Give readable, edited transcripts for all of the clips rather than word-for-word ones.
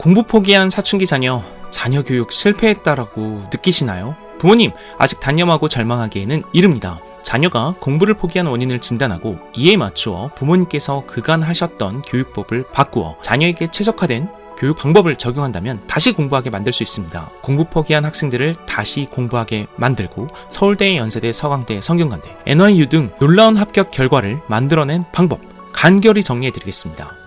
공부 포기한 사춘기 자녀 교육 실패했다라고 느끼시나요? 부모님, 아직 단념하고 절망하기에는 이릅니다. 자녀가 공부를 포기한 원인을 진단하고 이에 맞추어 부모님께서 그간 하셨던 교육법을 바꾸어 자녀에게 최적화된 교육 방법을 적용한다면 다시 공부하게 만들 수 있습니다. 공부 포기한 학생들을 다시 공부하게 만들고 서울대, 연세대, 서강대, 성균관대, NYU 등 놀라운 합격 결과를 만들어낸 방법 간결히 정리해드리겠습니다.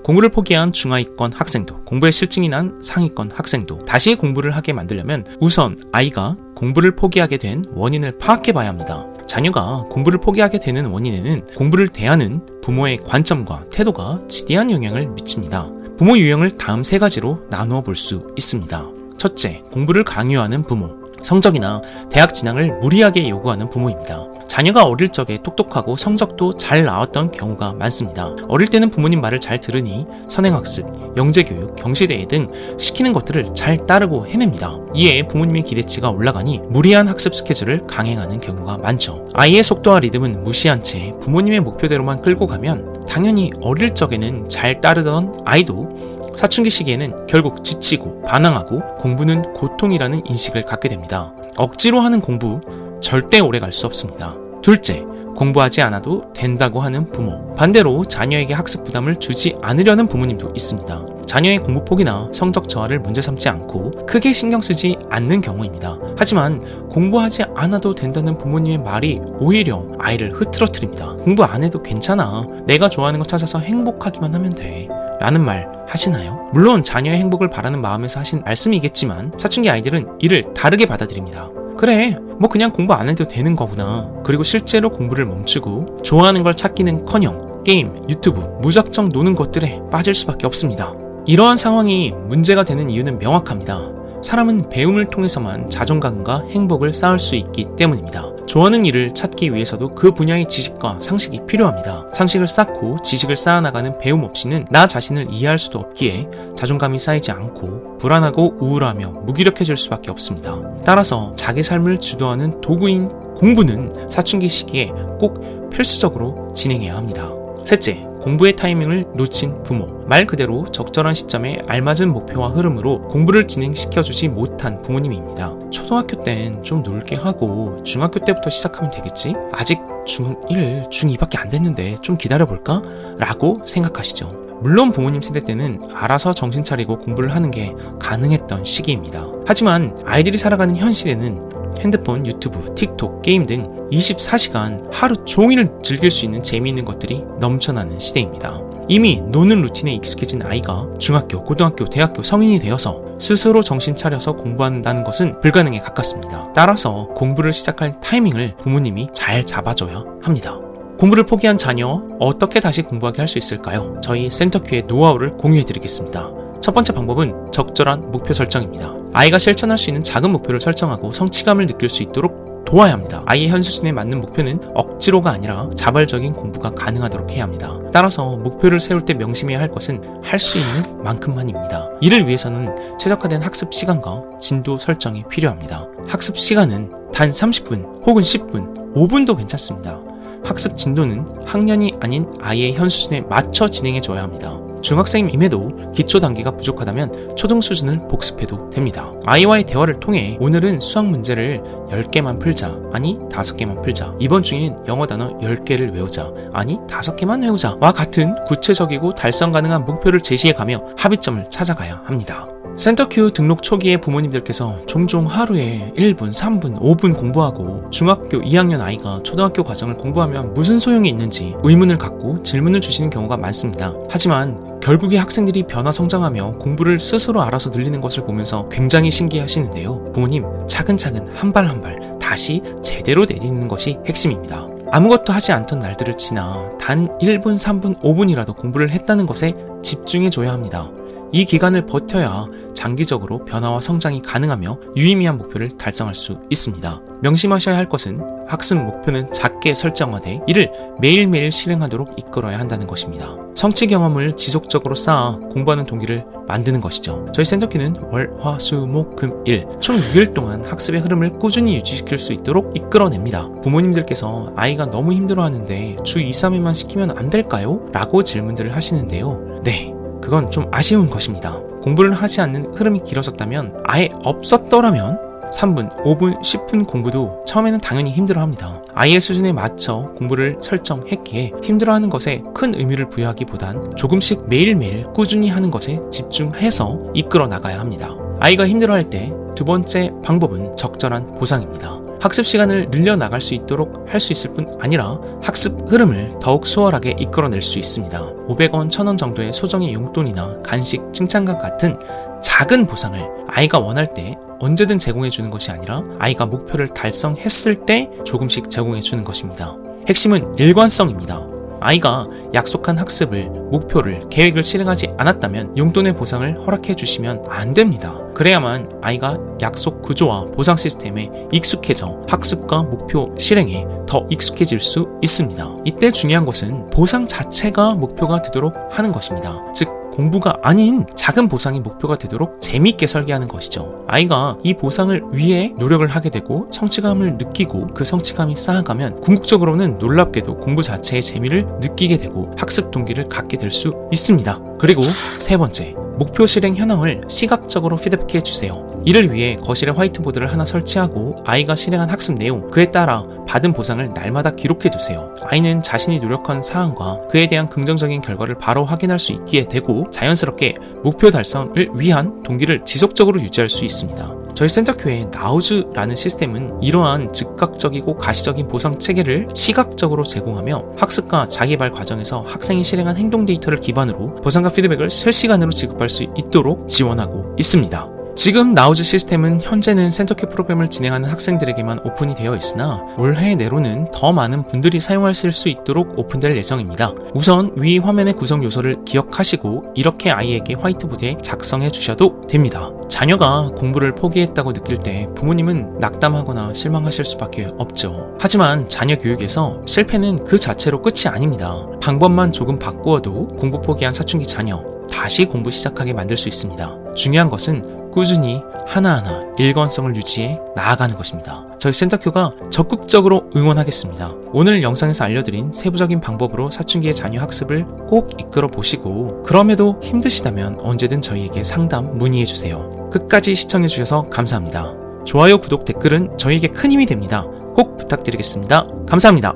공부를 포기한 중하위권 학생도, 공부에 실증이 난 상위권 학생도 다시 공부를 하게 만들려면 우선 아이가 공부를 포기하게 된 원인을 파악해봐야 합니다. 자녀가 공부를 포기하게 되는 원인에는 공부를 대하는 부모의 관점과 태도가 지대한 영향을 미칩니다. 부모 유형을 다음 3가지로 나누어 볼 수 있습니다. 첫째, 공부를 강요하는 부모. 성적이나 대학 진학을 무리하게 요구하는 부모입니다. 자녀가 어릴 적에 똑똑하고 성적도 잘 나왔던 경우가 많습니다. 어릴 때는 부모님 말을 잘 들으니 선행학습, 영재교육, 경시대회 등 시키는 것들을 잘 따르고 해냅니다. 이에 부모님의 기대치가 올라가니 무리한 학습 스케줄을 강행하는 경우가 많죠. 아이의 속도와 리듬은 무시한 채 부모님의 목표대로만 끌고 가면 당연히 어릴 적에는 잘 따르던 아이도 사춘기 시기에는 결국 지치고 반항하고 공부는 고통이라는 인식을 갖게 됩니다. 억지로 하는 공부 절대 오래 갈 수 없습니다. 둘째, 공부하지 않아도 된다고 하는 부모. 반대로 자녀에게 학습 부담을 주지 않으려는 부모님도 있습니다. 자녀의 공부 포기나 성적 저하를 문제 삼지 않고 크게 신경 쓰지 않는 경우입니다. 하지만 공부하지 않아도 된다는 부모님의 말이 오히려 아이를 흐트러뜨립니다. 공부 안 해도 괜찮아. 내가 좋아하는 거 찾아서 행복하기만 하면 돼. 라는 말 하시나요? 물론 자녀의 행복을 바라는 마음에서 하신 말씀이겠지만 사춘기 아이들은 이를 다르게 받아들입니다. 그래, 뭐 그냥 공부 안 해도 되는 거구나. 그리고 실제로 공부를 멈추고 좋아하는 걸 찾기는커녕 게임, 유튜브, 무작정 노는 것들에 빠질 수밖에 없습니다. 이러한 상황이 문제가 되는 이유는 명확합니다. 사람은 배움을 통해서만 자존감과 행복을 쌓을 수 있기 때문입니다. 좋아하는 일을 찾기 위해서도 그 분야의 지식과 상식이 필요합니다. 상식을 쌓고 지식을 쌓아나가는 배움 없이는 나 자신을 이해할 수도 없기에 자존감이 쌓이지 않고 불안하고 우울하며 무기력해질 수밖에 없습니다. 따라서 자기 삶을 주도하는 도구인 공부는 사춘기 시기에 꼭 필수적으로 진행해야 합니다. 셋째, 공부의 타이밍을 놓친 부모. 말 그대로 적절한 시점에 알맞은 목표와 흐름으로 공부를 진행시켜주지 못한 부모님입니다. 초등학교 땐 좀 놀게 하고 중학교 때부터 시작하면 되겠지? 아직 중1, 중2밖에 안 됐는데 좀 기다려볼까? 라고 생각하시죠. 물론 부모님 세대 때는 알아서 정신 차리고 공부를 하는 게 가능했던 시기입니다. 하지만 아이들이 살아가는 현 시대는 핸드폰, 유튜브, 틱톡, 게임 등 24시간 하루 종일 즐길 수 있는 재미있는 것들이 넘쳐나는 시대입니다. 이미 노는 루틴에 익숙해진 아이가 중학교, 고등학교, 대학교, 성인이 되어서 스스로 정신 차려서 공부한다는 것은 불가능에 가깝습니다. 따라서 공부를 시작할 타이밍을 부모님이 잘 잡아줘야 합니다. 공부를 포기한 자녀, 어떻게 다시 공부하게 할 수 있을까요? 저희 센터큐의 노하우를 공유해드리겠습니다. 첫 번째 방법은 적절한 목표 설정입니다. 아이가 실천할 수 있는 작은 목표를 설정하고 성취감을 느낄 수 있도록 도와야 합니다. 아이의 현 수준에 맞는 목표는 억지로가 아니라 자발적인 공부가 가능하도록 해야 합니다. 따라서 목표를 세울 때 명심해야 할 것은 할 수 있는 만큼만입니다. 이를 위해서는 최적화된 학습 시간과 진도 설정이 필요합니다. 학습 시간은 단 30분 혹은 10분, 5분도 괜찮습니다. 학습 진도는 학년이 아닌 아이의 현 수준에 맞춰 진행해줘야 합니다. 중학생임에도 기초 단계가 부족하다면 초등 수준을 복습해도 됩니다. 아이와의 대화를 통해 오늘은 수학 문제를 10개만 풀자, 아니 5개만 풀자, 이번 주엔 영어 단어 10개를 외우자, 아니 5개만 외우자 와 같은 구체적이고 달성 가능한 목표를 제시해가며 합의점을 찾아가야 합니다. 센터큐 등록 초기에 부모님들께서 종종 하루에 1분, 3분, 5분 공부하고 중학교 2학년 아이가 초등학교 과정을 공부하면 무슨 소용이 있는지 의문을 갖고 질문을 주시는 경우가 많습니다. 하지만 결국에 학생들이 변화 성장하며 공부를 스스로 알아서 늘리는 것을 보면서 굉장히 신기해하시는데요. 부모님, 차근차근 한 발 한 발 다시 제대로 내딛는 것이 핵심입니다. 아무것도 하지 않던 날들을 지나 단 1분, 3분, 5분이라도 공부를 했다는 것에 집중해줘야 합니다. 이 기간을 버텨야 장기적으로 변화와 성장이 가능하며 유의미한 목표를 달성할 수 있습니다. 명심하셔야 할 것은 학습 목표는 작게 설정하되 이를 매일매일 실행하도록 이끌어야 한다는 것입니다. 성취 경험을 지속적으로 쌓아 공부하는 동기를 만드는 것이죠. 저희 센터큐는 월, 화, 수, 목, 금, 일 총 6일 동안 학습의 흐름을 꾸준히 유지시킬 수 있도록 이끌어냅니다. 부모님들께서 아이가 너무 힘들어하는데 주 2, 3회만 시키면 안 될까요? 라고 질문들을 하시는데요. 네, 그건 좀 아쉬운 것입니다. 공부를 하지 않는 흐름이 길어졌다면, 아예 없었더라면 3분, 5분, 10분 공부도 처음에는 당연히 힘들어합니다. 아이의 수준에 맞춰 공부를 설정했기에 힘들어하는 것에 큰 의미를 부여하기보단 조금씩 매일매일 꾸준히 하는 것에 집중해서 이끌어 나가야 합니다. 아이가 힘들어할 때 두 번째 방법은 적절한 보상입니다. 학습 시간을 늘려나갈 수 있도록 할 수 있을 뿐 아니라 학습 흐름을 더욱 수월하게 이끌어낼 수 있습니다. 500원, 1000원 정도의 소정의 용돈이나 간식, 칭찬과 같은 작은 보상을 아이가 원할 때 언제든 제공해주는 것이 아니라 아이가 목표를 달성했을 때 조금씩 제공해주는 것입니다. 핵심은 일관성입니다. 아이가 약속한 학습을, 목표를, 계획을 실행하지 않았다면 용돈의 보상을 허락해 주시면 안 됩니다. 그래야만 아이가 약속 구조와 보상 시스템에 익숙해져 학습과 목표 실행에 더 익숙해질 수 있습니다. 이때 중요한 것은 보상 자체가 목표가 되도록 하는 것입니다. 즉, 공부가 아닌 작은 보상이 목표가 되도록 재미있게 설계하는 것이죠. 아이가 이 보상을 위해 노력을 하게 되고 성취감을 느끼고 그 성취감이 쌓아가면 궁극적으로는 놀랍게도 공부 자체의 재미를 느끼게 되고 학습 동기를 갖게 될 수 있습니다. 그리고 세 번째, 목표 실행 현황을 시각적으로 피드백해 주세요. 이를 위해 거실에 화이트보드를 하나 설치하고 아이가 실행한 학습 내용, 그에 따라 받은 보상을 날마다 기록해 두세요. 아이는 자신이 노력한 사항과 그에 대한 긍정적인 결과를 바로 확인할 수 있게 되고 자연스럽게 목표 달성을 위한 동기를 지속적으로 유지할 수 있습니다. 저희 센터큐의 나우즈라는 시스템은 이러한 즉각적이고 가시적인 보상 체계를 시각적으로 제공하며 학습과 자기개발 과정에서 학생이 실행한 행동 데이터를 기반으로 보상과 피드백을 실시간으로 지급할 수 있도록 지원하고 있습니다. 지금 나우즈 시스템은 현재는 센터큐 프로그램을 진행하는 학생들에게만 오픈이 되어 있으나 올해 내로는 더 많은 분들이 사용하실 수 있도록 오픈될 예정입니다. 우선 위 화면의 구성 요소를 기억하시고 이렇게 아이에게 화이트보드에 작성해 주셔도 됩니다. 자녀가 공부를 포기했다고 느낄 때 부모님은 낙담하거나 실망하실 수밖에 없죠. 하지만 자녀 교육에서 실패는 그 자체로 끝이 아닙니다. 방법만 조금 바꾸어도 공부 포기한 사춘기 자녀 다시 공부 시작하게 만들 수 있습니다. 중요한 것은 꾸준히 하나하나 일관성을 유지해 나아가는 것입니다. 저희 센터큐가 적극적으로 응원하겠습니다. 오늘 영상에서 알려드린 세부적인 방법으로 사춘기의 자녀 학습을 꼭 이끌어 보시고 그럼에도 힘드시다면 언제든 저희에게 상담 문의해주세요. 끝까지 시청해주셔서 감사합니다. 좋아요, 구독, 댓글은 저희에게 큰 힘이 됩니다. 꼭 부탁드리겠습니다. 감사합니다.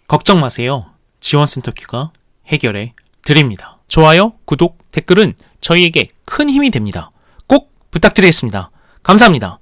걱정 마세요. 지원센터큐가 해결해 드립니다. 좋아요, 구독, 댓글은 저희에게 큰 힘이 됩니다. 꼭 부탁드리겠습니다. 감사합니다.